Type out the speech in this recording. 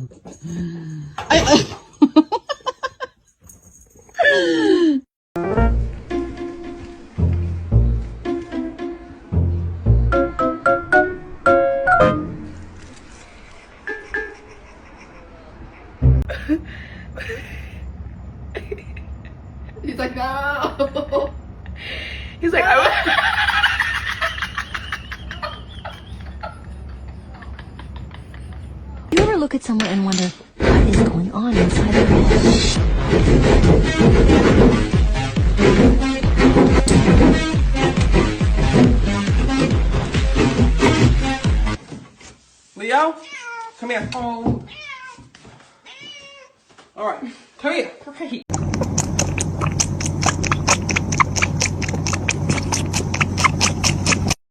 He's like, no. He's like, You ever look at someone and wonder what is going on inside their head? Leo, come here. Oh. All right, come here. Great.